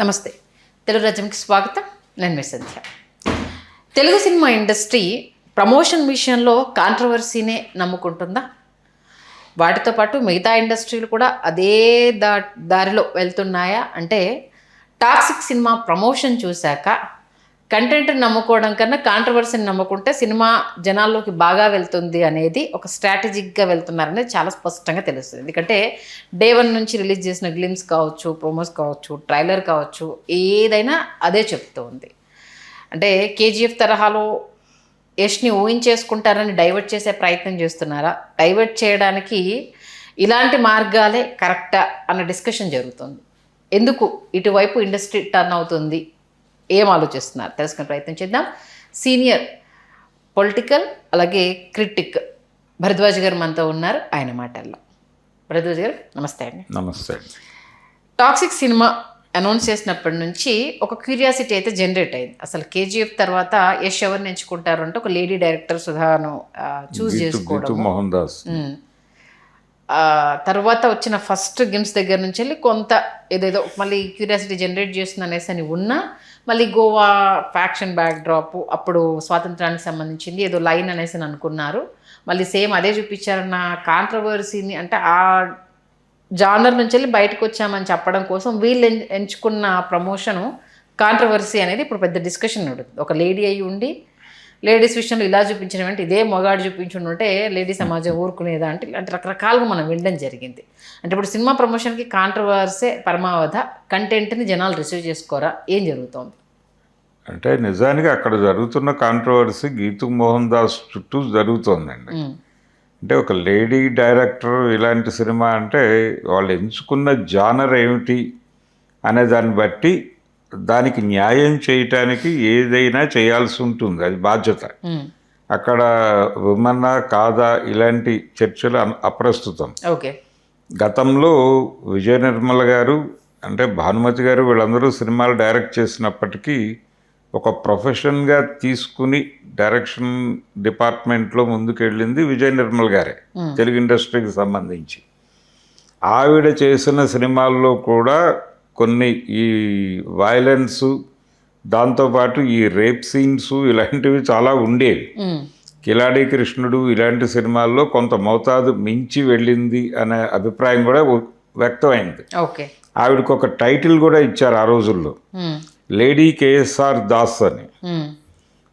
నమస్తే. తెలుగు రాజ్యంకి స్వాగతం. నేను మీ సంధ్య. తెలుగు సినిమా ఇండస్ట్రీ ప్రమోషన్ విషయంలో కాంట్రవర్సీనే నమ్ముకుంటుందా? వాటితో పాటు మిగతా ఇండస్ట్రీలు కూడా అదే దారిలో వెళ్తున్నాయా అంటే, టాక్సిక్ సినిమా ప్రమోషన్ చూశాక కంటెంట్ని నమ్ముకోవడం కన్నా కాంట్రవర్సీని నమ్ముకుంటే సినిమా జనాల్లోకి బాగా వెళ్తుంది అనేది ఒక స్ట్రాటజిక్గా వెళ్తున్నారనేది చాలా స్పష్టంగా తెలుస్తుంది. ఎందుకంటే డే 1 నుంచి రిలీజ్ చేసిన గ్లిమ్స్ కావచ్చు, ప్రోమోస్ కావచ్చు, ట్రైలర్ కావచ్చు, ఏదైనా అదే చెప్తూ ఉంది. అంటే కేజీఎఫ్ తరహాలో యష్ని ఊహించేసుకుంటారని డైవర్ట్ చేసే ప్రయత్నం చేస్తున్నారా? డైవర్ట్ చేయడానికి ఇలాంటి మార్గాలే కరెక్టా అన్న డిస్కషన్ జరుగుతుంది. ఎందుకు ఇటువైపు ఇండస్ట్రీ టర్న్ అవుతుంది, ఏం ఆలోచిస్తున్నారు తెలుసుకునే ప్రయత్నం చేద్దాం. సీనియర్ పొలిటికల్ అలాగే క్రిటిక్ భరద్వాజ్ గారు మనతో ఉన్నారు. ఆయన మాటల్లో. భరద్వాజ్ గారు నమస్తే అండి. నమస్తే. టాక్సిక్ సినిమా అనౌన్స్ చేసినప్పటి నుంచి ఒక క్యూరియాసిటీ అయితే జనరేట్ అయింది. అసలు కేజీఎఫ్ తర్వాత యష్ ఎవరిని ఎంచుకుంటారు అంటే ఒక లేడీ డైరెక్టర్ సుధాను చూస్ చేసుకోవడం, మోహన్ దాస్ తర్వాత వచ్చిన ఫస్ట్ గేమ్స్ దగ్గర నుంచి వెళ్ళి కొంత ఏదేదో మళ్ళీ క్యూరియాసిటీ జనరేట్ చేస్తుంది అనేసి అని ఉన్నా, మళ్ళీ గోవా ఫ్యాక్షన్ బ్యాక్ డ్రాప్, అప్పుడు స్వాతంత్రానికి సంబంధించింది ఏదో లైన్ అనేసి అని అనుకున్నారు, మళ్ళీ సేమ్ అదే చూపించారన్న కాంట్రవర్సీని, అంటే ఆ జానర్ నుంచి వెళ్ళి బయటకు వచ్చామని చెప్పడం కోసం వీళ్ళు ఎంచుకున్న ప్రమోషను కాంట్రవర్సీ అనేది ఇప్పుడు పెద్ద డిస్కషన్ నడుతుంది. ఒక లేడీ అయి ఉండి లేడీస్ విషయంలో ఇలా చూపించడం అంటే ఇదే మొగాడు చూపించుంటే లేడీ సమాజం ఊరుకునేదా అంటే ఇలాంటి రకరకాలుగా మనం వినడం జరిగింది. అంటే ఇప్పుడు సినిమా ప్రమోషన్కి కాంట్రవర్సీ పరమావధ, కంటెంట్ని జనాలు రిసీవ్ చేసుకోరా, ఏం జరుగుతోంది? అంటే నిజానికి అక్కడ జరుగుతున్న కాంట్రవర్సీ గీతూ మోహన్ దాస్ చుట్టూ జరుగుతోందండి. అంటే ఒక లేడీ డైరెక్టర్ ఇలాంటి సినిమా అంటే వాళ్ళు ఎంచుకున్న జానర్ ఏమిటి అనే దాన్ని బట్టి దానికి న్యాయం చేయటానికి ఏదైనా చేయాల్సి ఉంటుంది, అది బాధ్యత. అక్కడ విమన్నా కాదా ఇలాంటి చర్చలు అప్రస్తుతం. ఓకే. గతంలో విజయ నిర్మల గారు, అంటే భానుమతి గారు, వీళ్ళందరూ సినిమాలు డైరెక్ట్ చేసినప్పటికీ ఒక ప్రొఫెషన్గా తీసుకుని డైరెక్షన్ డిపార్ట్మెంట్లో ముందుకెళ్ళింది విజయ నిర్మల్ గారే, తెలుగు ఇండస్ట్రీకి సంబంధించి. ఆవిడ చేసిన సినిమాల్లో కూడా కొన్ని ఈ వైలెన్సు, దాంతోపాటు ఈ రేప్ సీన్స్ ఇలాంటివి చాలా ఉండేవి. కిలాడి కృష్ణుడు ఇలాంటి సినిమాల్లో కొంత మోతాదు మించి వెళ్ళింది అనే అభిప్రాయం కూడా వ్యక్తమైంది. ఆవిడకు ఒక టైటిల్ కూడా ఇచ్చారు ఆ రోజుల్లో, లేడీ కేఎస్ఆర్ దాస్ అని.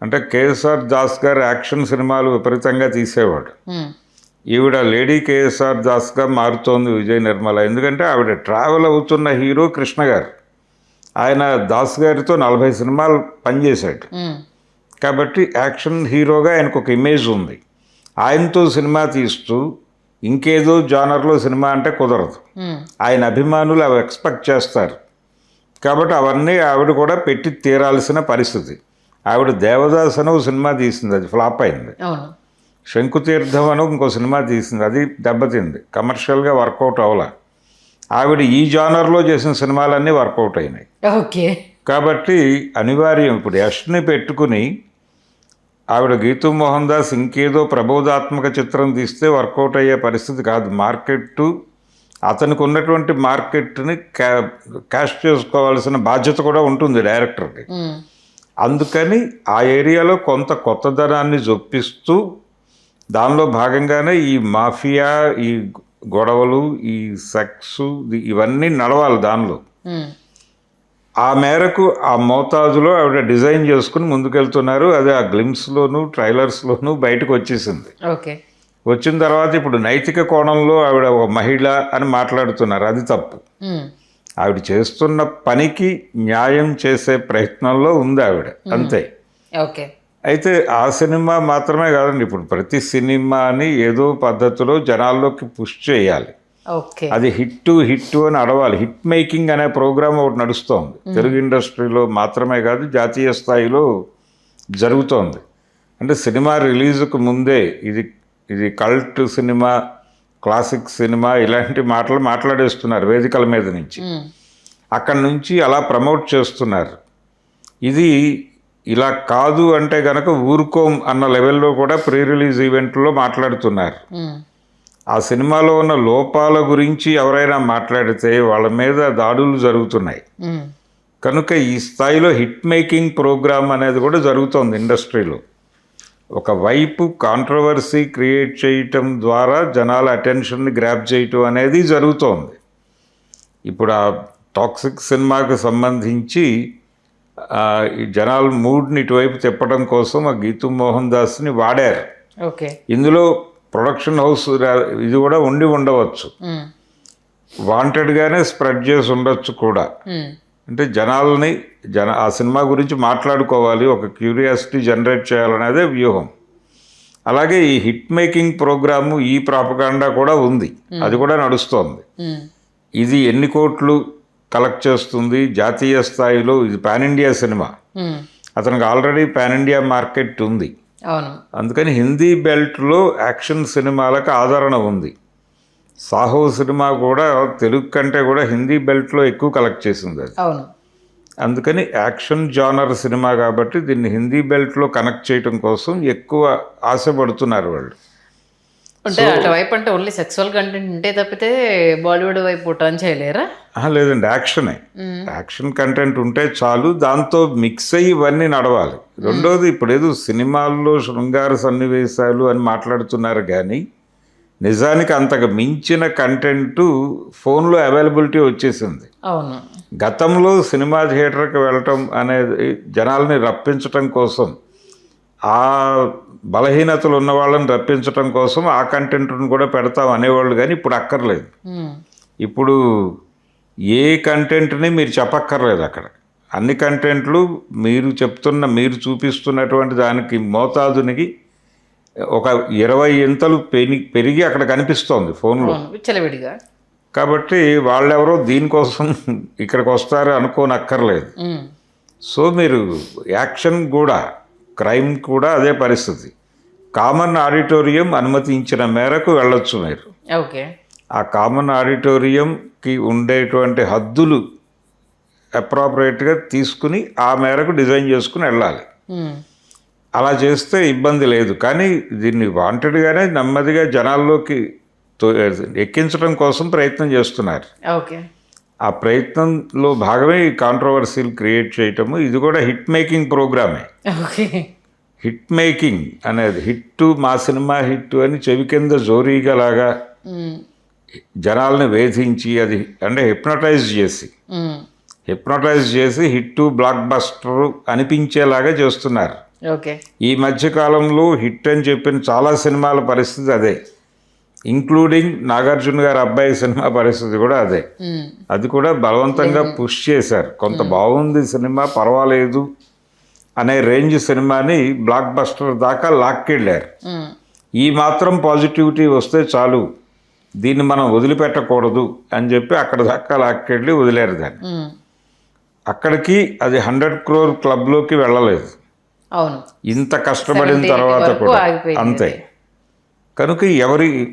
అంటే కేఎస్ఆర్ దాస్ గారు యాక్షన్ సినిమాలు విపరీతంగా తీసేవాడు. ఈవిడ లేడీ కేఎస్ఆర్ దాస్గా మారుతోంది విజయ నిర్మల. ఎందుకంటే ఆవిడ ట్రావెల్ అవుతున్న హీరో కృష్ణ గారు, ఆయన దాస్ గారితో 40 సినిమాలు పనిచేశాడు కాబట్టి యాక్షన్ హీరోగా ఆయనకు ఒక ఇమేజ్ ఉంది. ఆయనతో సినిమా తీస్తూ ఇంకేదో జానర్లో సినిమా అంటే కుదరదు. ఆయన అభిమానులు అవి ఎక్స్పెక్ట్ చేస్తారు కాబట్టి అవన్నీ ఆవిడ కూడా పెట్టి తీరాల్సిన పరిస్థితి. ఆవిడ దేవదాస్ అని ఒక సినిమా తీసింది, అది ఫ్లాప్ అయింది. శంకుతీర్థం అని ఇంకో సినిమా తీసింది, అది దెబ్బతింది, కమర్షియల్గా వర్కౌట్ అవ్వలే. ఆవిడ ఈ జానర్లో చేసిన సినిమాలన్నీ వర్కౌట్ అయినాయి. ఓకే. కాబట్టి అనివార్యం ఇప్పుడు యష్ని పెట్టుకుని ఆవిడ గీతూ మోహన్ దాస్ ఇంకేదో ప్రబోధాత్మక చిత్రం తీస్తే వర్కౌట్ అయ్యే పరిస్థితి కాదు. మార్కెట్టు, అతనికి ఉన్నటువంటి మార్కెట్ని క్యాష్ చేసుకోవాల్సిన బాధ్యత కూడా ఉంటుంది డైరెక్టర్కి. అందుకని ఆ ఏరియాలో కొంత కొత్తదనాన్ని జొప్పిస్తూ దానిలో భాగంగానే ఈ మాఫియా, ఈ గొడవలు, ఈ సెక్స్ ఇవన్నీ నడవాలి దానిలో. ఆ మేరకు ఆ మోతాదులో ఆవిడ డిజైన్ చేసుకుని ముందుకెళ్తున్నారు. అది ఆ గ్లిమ్స్లోను ట్రైలర్స్లోనూ బయటకు వచ్చేసింది. వచ్చిన తర్వాత ఇప్పుడు నైతిక కోణంలో ఆవిడ ఒక మహిళ అని మాట్లాడుతున్నారు, అది తప్పు. ఆవిడ చేస్తున్న పనికి న్యాయం చేసే ప్రయత్నంలో ఉంది ఆవిడ, అంతే. అయితే ఆ సినిమా మాత్రమే కాదండి, ఇప్పుడు ప్రతి సినిమాని ఏదో పద్ధతిలో జనాల్లోకి పుష్ చేయాలి. అది హిట్ అని అడవాలి. హిట్ మేకింగ్ అనే ప్రోగ్రామ్ ఒకటి నడుస్తోంది తెలుగు ఇండస్ట్రీలో మాత్రమే కాదు, జాతీయ స్థాయిలో జరుగుతోంది. అంటే సినిమా రిలీజ్కు ముందే ఇది కల్ట్ సినిమా, క్లాసిక్ సినిమా ఇలాంటి మాటలు మాట్లాడేస్తున్నారు వేదికల మీద నుంచి. అక్కడి నుంచి అలా ప్రమోట్ చేస్తున్నారు. ఇది ఇలా కాదు అంటే గనక ఊరుకోం అన్న లెవెల్లో కూడా ప్రీ రిలీజ్ ఈవెంట్లో మాట్లాడుతున్నారు. ఆ సినిమాలో ఉన్న లోపాల గురించి ఎవరైనా మాట్లాడితే వాళ్ళ మీద దాడులు జరుగుతున్నాయి. కనుక ఈ స్థాయిలో హిట్ మేకింగ్ ప్రోగ్రామ్ అనేది కూడా జరుగుతోంది ఇండస్ట్రీలో. ఒకవైపు కాంట్రవర్సీ క్రియేట్ చేయటం ద్వారా జనాల అటెన్షన్ని గ్రాప్ చేయటం అనేది జరుగుతోంది. ఇప్పుడు ఆ టాక్సిక్ సినిమాకు సంబంధించి ఈ జనాల మూడ్ని ఇటువైపు తిప్పడం కోసం ఆ గీతూ మోహన్ దాస్ని వాడారు. ఓకే, ఇందులో ప్రొడక్షన్ హౌస్ ఇది కూడా ఉండి ఉండవచ్చు, వాంటెడ్గానే స్ప్రెడ్ చేసి ఉండొచ్చు కూడా. అంటే ఆ సినిమా గురించి మాట్లాడుకోవాలి, ఒక క్యూరియాసిటీ జనరేట్ చేయాలనేదే వ్యూహం. అలాగే ఈ హిట్ మేకింగ్ ప్రోగ్రాము, ఈ ప్రాపగాండా కూడా ఉంది, అది కూడా నడుస్తోంది. ఇది ఎన్ని కోట్లు కలెక్ట్ చేస్తుంది జాతీయ స్థాయిలో, ఇది పాన్ ఇండియా సినిమా, అతనికి ఆల్రెడీ పాన్ ఇండియా మార్కెట్ ఉంది. అందుకని హిందీ బెల్ట్లో యాక్షన్ సినిమాలకు ఆదరణ ఉంది. సాహో సినిమా కూడా తెలుగు కంటే కూడా హిందీ బెల్ట్లో ఎక్కువ కలెక్ట్ చేసింది అది. అందుకని యాక్షన్ జానర్ సినిమా కాబట్టి దీన్ని హిందీ బెల్ట్లో కనెక్ట్ చేయడం కోసం ఎక్కువ ఆశపడుతున్నారు వాళ్ళు. అంటే అటువైపు అంటే ఓన్లీ సెక్సువల్ కంటెంట్ ఉంటే తప్పితే బాలీవుడ్ వైపు టర్న్ చేయలేరా? లేదండి, యాక్షన్ కంటెంట్ ఉంటే చాలు, దాంతో మిక్స్ అయ్యి ఇవన్నీ నడవాలి. రెండోది, ఇప్పుడు ఏదో సినిమాల్లో శృంగార సన్నివేశాలు అని మాట్లాడుతున్నారు కానీ నిజానికి అంతకు మించిన కంటెంట్ ఫోన్లో అవైలబిలిటీ వచ్చేసింది. అవును, గతంలో సినిమా థియేటర్కి వెళ్ళటం అనేది జనాల్ని రప్పించటం కోసం, ఆ బలహీనతలు ఉన్న వాళ్ళని రప్పించటం కోసం ఆ కంటెంట్ను కూడా పెడతాం అనేవాళ్ళు, కానీ ఇప్పుడు అక్కర్లేదు. ఇప్పుడు ఏ కంటెంట్ని మీరు చెప్పక్కర్లేదు, అక్కడ అన్ని కంటెంట్లు మీరు చూపిస్తున్నటువంటి దానికి మోతాదునికి ఒక 20 ఇంతలు పెరిగి అక్కడ కనిపిస్తోంది ఫోన్లో విచ్చలవిడిగా. కాబట్టి వాళ్ళెవరో దీనికోసం ఇక్కడికి వస్తారు అనుకోనక్కర్లేదు. సో మీరు యాక్షన్ కూడా, క్రైమ్ కూడా అదే పరిస్థితి. కామన్ ఆడిటోరియం అనుమతించిన మేరకు వెళ్ళొచ్చు మీరు. ఓకే, ఆ కామన్ ఆడిటోరియంకి ఉండేటువంటి హద్దులు అప్రాపరియేట్గా తీసుకుని ఆ మేరకు డిజైన్ చేసుకుని వెళ్ళాలి. అలా చేస్తే ఇబ్బంది లేదు. కానీ దీన్ని వాంటెడ్గానే నెమ్మదిగా జనాల్లోకి ఎక్కించడం కోసం ప్రయత్నం చేస్తున్నారు. ఓకే, ఆ ప్రయత్నంలో భాగమే ఈ కాంట్రవర్సీలు క్రియేట్ చేయటము. ఇది కూడా హిట్ మేకింగ్ ప్రోగ్రామే. ఓకే, హిట్ మేకింగ్ అనేది హిట్టు, మా సినిమా హిట్టు అని చెవి కింద జోరీగా లాగా జనాల్ని వేధించి, అది అంటే హిప్నటైజ్ చేసి హిట్టు, బ్లాక్ బస్టర్ అనిపించేలాగా చేస్తున్నారు. ఓకే, ఈ మధ్యకాలంలో హిట్ అని చెప్పిన చాలా సినిమాల పరిస్థితి అదే, ఇంక్లూడింగ్ నాగార్జున గారి అబ్బాయి సినిమా పరిస్థితి కూడా అదే. అది కూడా బలవంతంగా పుష్ చేశారు. కొంత బాగుంది సినిమా, పర్వాలేదు అనే రేంజ్ సినిమాని బ్లాక్ బస్టర్ దాకా లాక్కెళ్ళారు. ఈ మాత్రం పాజిటివిటీ వస్తే చాలు, దీన్ని మనం వదిలిపెట్టకూడదు అని చెప్పి అక్కడ దాకా లాక్కెళ్ళి వదిలేరు దాన్ని. అక్కడికి అది 100 crore క్లబ్లోకి వెళ్ళలేదు. అవును, ఇంత కష్టపడిన తర్వాత కూడా అంతే. కనుక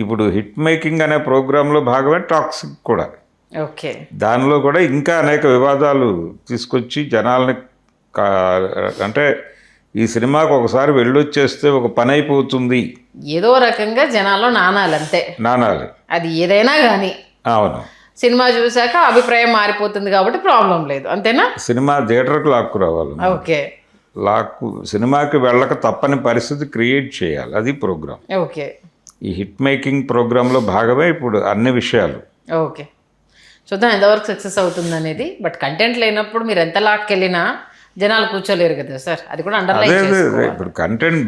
ఇప్పుడు హిట్ మేకింగ్ అనే ప్రోగ్రాంలో భాగమే టాక్సిక్ కూడా. ఓకే, దానిలో కూడా ఇంకా అనేక వివాదాలు తీసుకొచ్చి జనాల్ని అంటే ఈ సినిమాకు ఒకసారి వెళ్ళొచ్చేస్తే ఒక పని అయిపోతుంది, ఏదో రకంగా జనాల్లో నానాలి, అది ఏదైనా కానీ. అవును, సినిమా చూసాక అభిప్రాయం మారిపోతుంది కాబట్టి ప్రాబ్లం లేదు, అంతేనా? సినిమా థియేటర్కి లాక్కు రావాలి. ఓకే, సినిమాకి వెళ్ళక తప్పని పరిస్థితి క్రియేట్ చేయాలి, అది ప్రోగ్రామ్. ఓకే, ఈ హిట్ మేకింగ్ ప్రోగ్రాంలో భాగమే ఇప్పుడు అన్ని విషయాలు. ఓకే, చూద్దాం ఎంతవరకు సక్సెస్ అవుతుంది అనేది. బట్ కంటెంట్ లేనప్పుడు మీరు ఎంత లాక్కెళ్ళినా జనాలు కూర్చోలేరు కదా సార్, అది కూడా అండర్లైన్ చేసుకోవాలి. ఇప్పుడు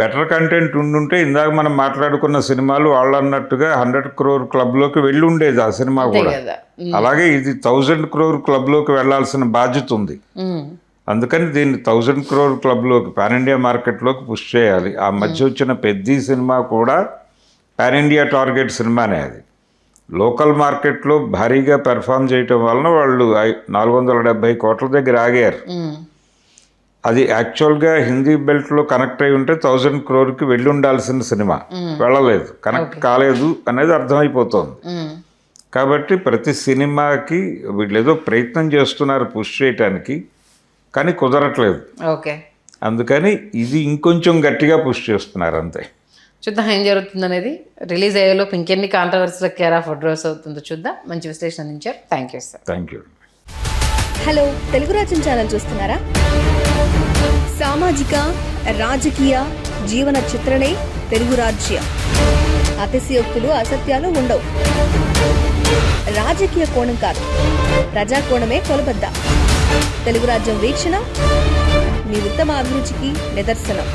బెటర్ కంటెంట్ ఉండుంటే ఇందాక మనం మాట్లాడుకున్న సినిమాలు వాళ్ళు అన్నట్టుగా 100 crore క్లబ్లోకి వెళ్ళి ఉండేది ఆ సినిమా కూడా. అలాగే ఇది 1000 crore క్లబ్లోకి వెళ్లాల్సిన బాధ్యత ఉంది. అందుకని దీన్ని 1000 crore క్లబ్లోకి, పాన్ ఇండియా మార్కెట్లోకి పుష్ చేయాలి. ఆ మధ్య వచ్చిన పెద్ద సినిమా కూడా పాన్ ఇండియా టార్గెట్ సినిమానే. అది లోకల్ మార్కెట్లో భారీగా పెర్ఫామ్ చేయటం వలన వాళ్ళు 470 కోట్ల దగ్గర ఆగారు. అది యాక్చువల్గా హిందీ బెల్ట్లో కనెక్ట్ అయి ఉంటే 1000 crore వెళ్ళి ఉండాల్సిన సినిమా వెళ్ళలేదు, కనెక్ట్ కాలేదు అనేది అర్థమైపోతుంది. కాబట్టి ప్రతి సినిమాకి వీళ్ళు ఏదో ప్రయత్నం చేస్తున్నారు పుష్ చేయటానికి, కానీ కుదరట్లేదు. ఓకే, అందుకని ఇది ఇంకొంచెం గట్టిగా పుష్ చేస్తున్నారు, అంతే. చూద్దాం ఏం జరుగుతుంది అనేది. రిలీజ్ అయ్యేలోపు ఇంకెన్ని కాంట్రవర్సీలకు కేర్ ఆఫ్ అడ్రస్ అవుతుందో చూద్దాం. మంచి విశ్లేషణ అందించారు. Thank you sir. Thank you. Hello, Telugu రాజ్యం ఛానల్ చూస్తున్నారా? సామాజిక, రాజకీయ, జీవన చిత్రణే తెలుగు రాజ్యం. అతిశయోక్తులు, అసత్యాలు ఉండవు. రాజకీయ కోణం కాదు, ప్రజా కోణమే కొలబద్ద. తెలుగు రాజ్యం వీక్షణ మీ ఉత్తమ అభిరుచికి నిదర్శనం.